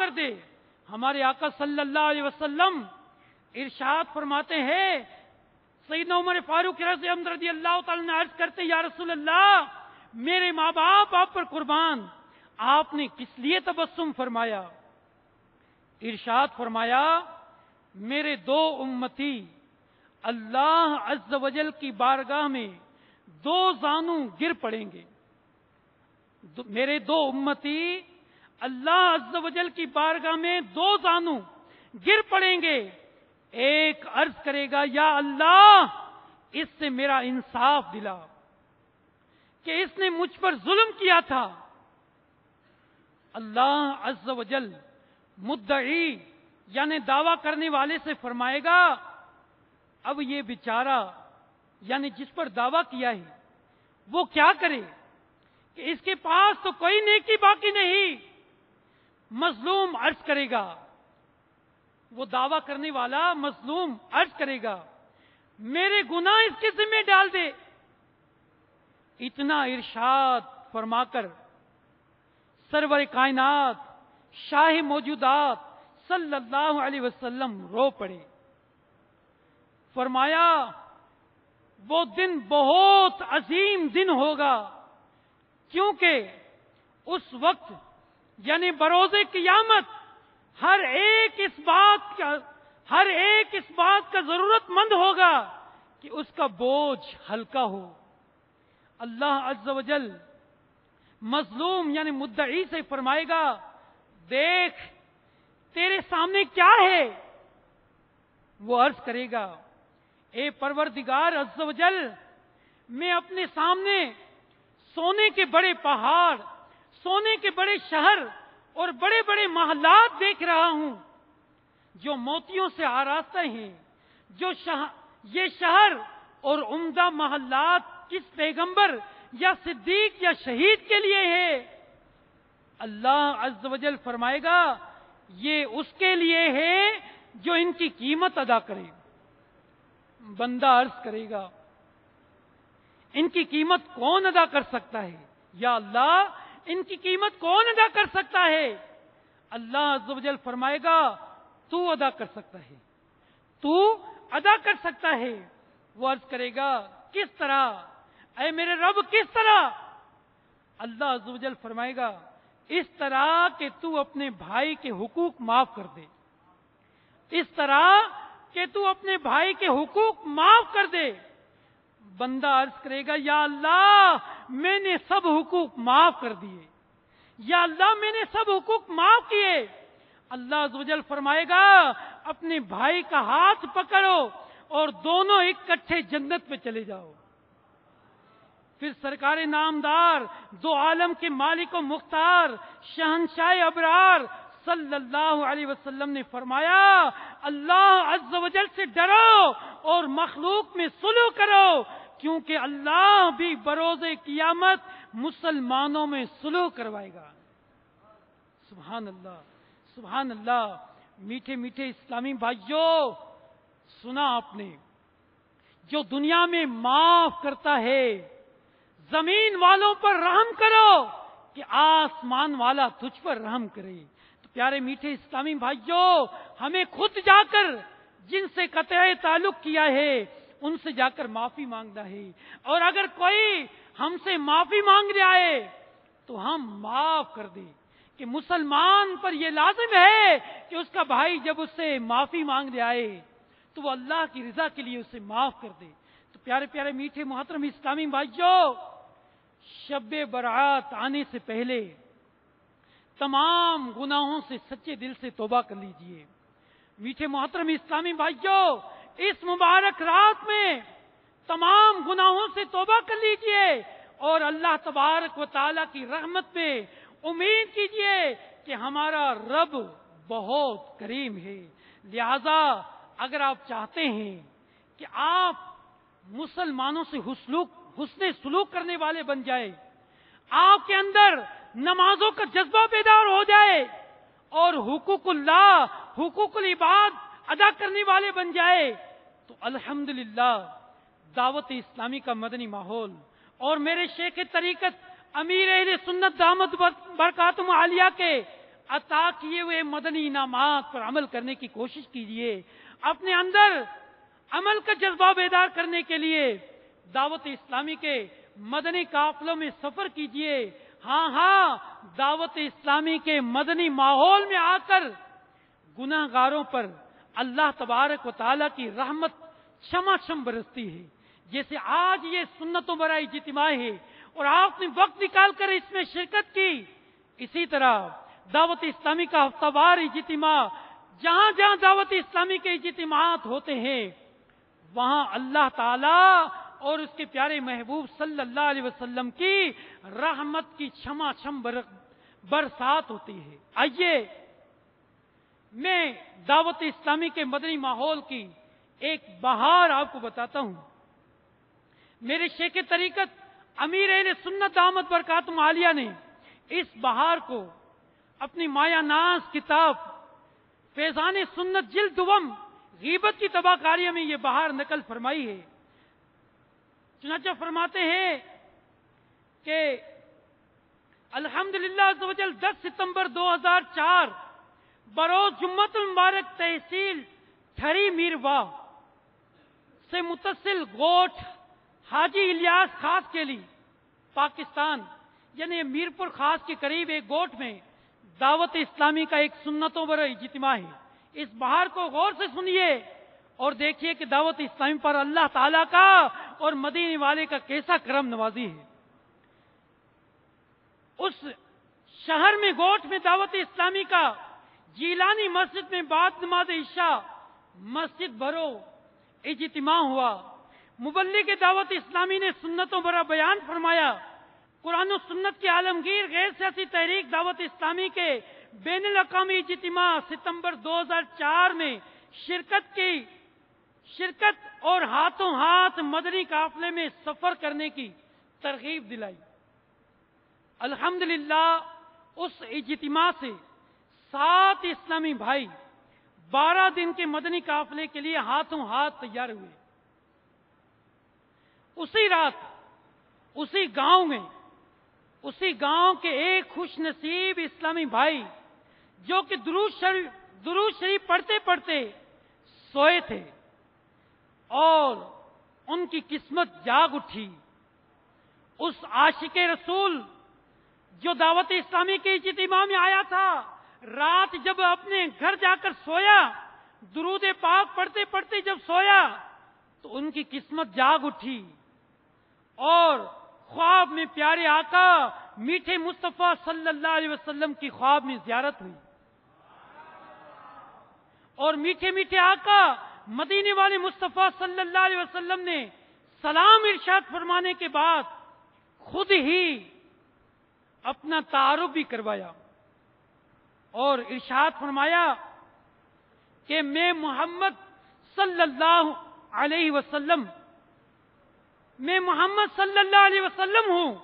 کر دے. ہمارے آقا صلی اللہ علیہ وسلم ارشاد فرماتے ہیں، سیدنا عمر فاروق رضی اللہ تعالیٰ نے عرض کرتے، یا رسول اللہ میرے ماں باپ آپ پر قربان، آپ نے کس لیے تبسم فرمایا؟ ارشاد فرمایا، میرے دو امتی اللہ عز و جل کی بارگاہ میں دو زانوں گر پڑیں گے. میرے دو امتی اللہ عز و جل کی بارگاہ میں دو زانوں گر پڑیں گے. ایک عرض کرے گا، یا اللہ اس سے میرا انصاف دلا کہ اس نے مجھ پر ظلم کیا تھا. اللہ عز و جل مدعی یعنی دعویٰ کرنے والے سے فرمائے گا، اب یہ بیچارہ یعنی جس پر دعویٰ کیا ہے وہ کیا کرے کہ اس کے پاس تو کوئی نیکی باقی نہیں. مظلوم عرض کرے گا، وہ دعویٰ کرنے والا مظلوم عرض کرے گا، میرے گناہ اس کے ذمہ ڈال دے. اتنا ارشاد فرما کر سرور کائنات شاہ موجودات صلی اللہ علیہ وسلم رو پڑے. فرمایا وہ دن بہت عظیم دن ہوگا، کیونکہ اس وقت یعنی بروز قیامت ہر ایک اس بات کا ضرورت مند ہوگا کہ اس کا بوجھ ہلکا ہو. اللہ عز و جل مظلوم یعنی مدعی سے فرمائے گا، دیکھ تیرے سامنے کیا ہے؟ وہ عرض کرے گا، اے پروردگار عز و جل، میں اپنے سامنے سونے کے بڑے پہاڑ، سونے کے بڑے شہر اور بڑے بڑے محلات دیکھ رہا ہوں جو موتیوں سے آراستہ ہیں. یہ شہر اور عمدہ محلات کس پیغمبر یا صدیق یا شہید کے لیے ہے؟ اللہ عز و جل فرمائے گا، یہ اس کے لیے ہے جو ان کی قیمت ادا کرے. بندہ عرض کرے گا، ان کی قیمت کون ادا کر سکتا ہے؟ یا اللہ ان کی قیمت کون ادا کر سکتا ہے؟ اللہ عز و جل فرمائے گا، تو ادا کر سکتا ہے، تو ادا کر سکتا ہے. وہ عرض کرے گا، کس طرح اے میرے رب، کس طرح؟ اللہ عز و جل فرمائے گا، اس طرح کہ تو اپنے بھائی کے حقوق معاف کر دے. اس طرح کہ تو اپنے بھائی کے حقوق معاف کر دے. بندہ عرض کرے گا، یا اللہ میں نے سب حقوق معاف کر دیے، یا اللہ میں نے سب حقوق معاف کیے. اللہ عز و جل فرمائے گا، اپنے بھائی کا ہاتھ پکڑو اور دونوں اکٹھے جنت میں چلے جاؤ. پھر سرکار نامدار دو عالم کے مالک و مختار شہنشاہ ابرار صلی اللہ علیہ وسلم نے فرمایا، اللہ عز و جل سے ڈرو اور مخلوق میں صلح کرو، کیونکہ اللہ بھی بروز قیامت مسلمانوں میں صلح کروائے گا. سبحان اللہ، سبحان اللہ. میٹھے میٹھے اسلامی بھائیوں، سنا آپ نے، جو دنیا میں معاف کرتا ہے، زمین والوں پر رحم کرو کہ آسمان والا تجھ پر رحم کرے. تو پیارے میٹھے اسلامی بھائیوں، ہمیں خود جا کر جن سے قطع تعلق کیا ہے ان سے جا کر معافی مانگنا ہے. اور اگر کوئی ہم سے معافی مانگ رہا ہے تو ہم معاف کر دیں، کہ مسلمان پر یہ لازم ہے کہ اس کا بھائی جب اس سے معافی مانگ رہا ہے تو وہ اللہ کی رضا کے لیے اسے معاف کر دے. تو پیارے پیارے میٹھے محترم اسلامی بھائیوں، شب برات آنے سے پہلے تمام گناہوں سے سچے دل سے توبہ کر لیجئے. میٹھے محترم اسلامی بھائیوں، اس مبارک رات میں تمام گناہوں سے توبہ کر لیجئے اور اللہ تبارک و تعالی کی رحمت میں امید کیجئے کہ ہمارا رب بہت کریم ہے. لہذا اگر آپ چاہتے ہیں کہ آپ مسلمانوں سے حسن سلوک کرنے والے بن جائے، آپ کے اندر نمازوں کا جذبہ بیدار ہو جائے اور حقوق اللہ، حقوق العباد ادا کرنے والے بن جائے، تو الحمدللہ دعوت اسلامی کا مدنی ماحول اور میرے شیخ طریقت امیر اہل سنت دامت برکاتہم عالیہ کے عطا کیے ہوئے مدنی انعامات پر عمل کرنے کی کوشش کیجیے. اپنے اندر عمل کا جذبہ بیدار کرنے کے لیے دعوت اسلامی کے مدنی قافلوں میں سفر کیجیے. ہاں دعوت اسلامی کے مدنی ماحول میں آ کر گناہ گاروں پر اللہ تبارک و تعالیٰ کی رحمت چھما برستی ہے. جیسے آج یہ سنتوں برا اجتماع ہے اور آپ نے وقت نکال کر اس میں شرکت کی، اسی طرح دعوت اسلامی کا ہفتہ وار اجتماع، جہاں جہاں دعوت اسلامی کے اجتماعات ہوتے ہیں وہاں اللہ تعالیٰ اور اس کے پیارے محبوب صلی اللہ علیہ وسلم کی رحمت کی چھما برسات ہوتی ہے. آئیے میں دعوت اسلامی کے مدنی ماحول کی ایک بہار آپ کو بتاتا ہوں. میرے شیخ طریقت امیر اہل سنت دامت برکاتہم عالیہ نے اس بہار کو اپنی مایا ناز کتاب فیضان سنت جلد دوم غیبت کی تباہ کاریوں میں یہ بہار نقل فرمائی ہے. چنانچہ فرماتے ہیں کہ الحمدللہ عز و جل 10 ستمبر 2004 بروز جمعۃ المبارک تحصیل ٹھری میرواہ سے متصل گوٹھ حاجی الیاس خاص کے لیے پاکستان یعنی میرپور خاص کے قریب ایک گوٹھ میں دعوت اسلامی کا ایک سنتوں پر اجتماع ہے. اس بہار کو غور سے سنیے اور دیکھیے کہ دعوت اسلامی پر اللہ تعالیٰ کا اور مدینے والے کا کیسا کرم نوازی ہے. اس شہر میں گوٹھ میں دعوت اسلامی کا جیلانی مسجد میں بعد نماز عشاء مسجد بھرو اجتماع ہوا. مبلغ دعوت اسلامی نے سنتوں برا بیان فرمایا. قرآن و سنت کی عالمگیر غیر سیاسی تحریک دعوت اسلامی کے بین الاقوامی اجتماع ستمبر 2004 میں شرکت اور ہاتھوں ہاتھ مدنی قافلے میں سفر کرنے کی ترغیب دلائی. الحمدللہ اس اجتماع سے 7 اسلامی بھائی 12 دن کے مدنی قافلے کے لیے ہاتھوں ہاتھ تیار ہوئے. اسی رات اسی گاؤں کے ایک خوش نصیب اسلامی بھائی جو کہ درود شریف پڑھتے پڑھتے سوئے تھے اور ان کی قسمت جاگ اٹھی. اس عاشق رسول جو دعوت اسلامی کے اجتماع میں آیا تھا، رات جب اپنے گھر جا کر سویا، درود پاک پڑھتے پڑھتے جب سویا تو ان کی قسمت جاگ اٹھی اور خواب میں پیارے آقا میٹھے مصطفیٰ صلی اللہ علیہ وسلم کی خواب میں زیارت ہوئی اور میٹھے میٹھے آقا مدینے والے مصطفیٰ صلی اللہ علیہ وسلم نے سلام ارشاد فرمانے کے بعد خود ہی اپنا تعارف بھی کروایا اور ارشاد فرمایا کہ میں محمد صلی اللہ علیہ وسلم ہوں.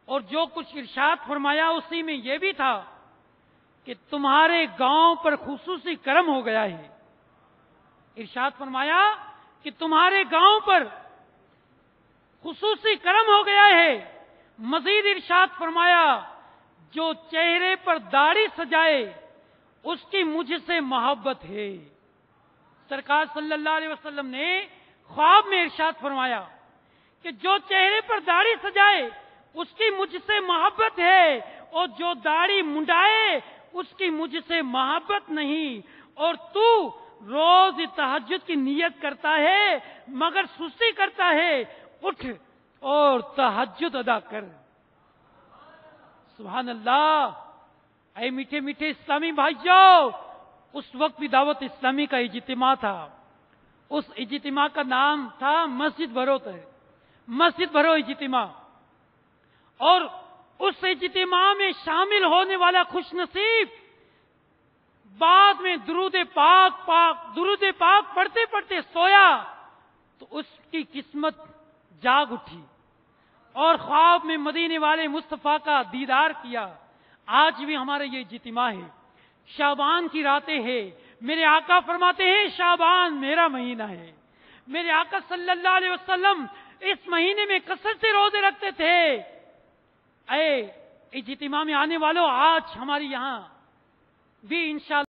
اور جو کچھ ارشاد فرمایا اسی میں یہ بھی تھا کہ تمہارے گاؤں پر خصوصی کرم ہو گیا ہے. ارشاد فرمایا کہ تمہارے گاؤں پر خصوصی کرم ہو گیا ہے. مزید ارشاد فرمایا جو چہرے پر داڑھی سجائے اس کی مجھ سے محبت ہے. سرکار صلی اللہ علیہ وسلم نے خواب میں ارشاد فرمایا کہ جو چہرے پر داڑھی سجائے اس کی مجھ سے محبت ہے اور جو داڑھی منڈائے اس کی مجھ سے محبت نہیں. اور تو روز تہجد کی نیت کرتا ہے مگر سستی کرتا ہے، اٹھ اور تہجد ادا کر. سبحان اللہ. اے میٹھے میٹھے اسلامی بھائیوں، اس وقت بھی دعوت اسلامی کا اجتماع تھا. اس اجتماع کا نام تھا مسجد بھرو اجتماع. اور اس اجتماع میں شامل ہونے والا خوش نصیب بعد میں درود پاک پڑھتے پڑھتے سویا تو اس کی قسمت جاگ اٹھی اور خواب میں مدینے والے مصطفیٰ کا دیدار کیا. آج بھی ہمارا یہ اجتماع ہے. شعبان کی راتیں ہیں. میرے آقا فرماتے ہیں شعبان میرا مہینہ ہے. میرے آقا صلی اللہ علیہ وسلم اس مہینے میں کثرت سے روزے رکھتے تھے. اے اجتماع میں آنے والوں، آج ہماری یہاں بھی انشاءاللہ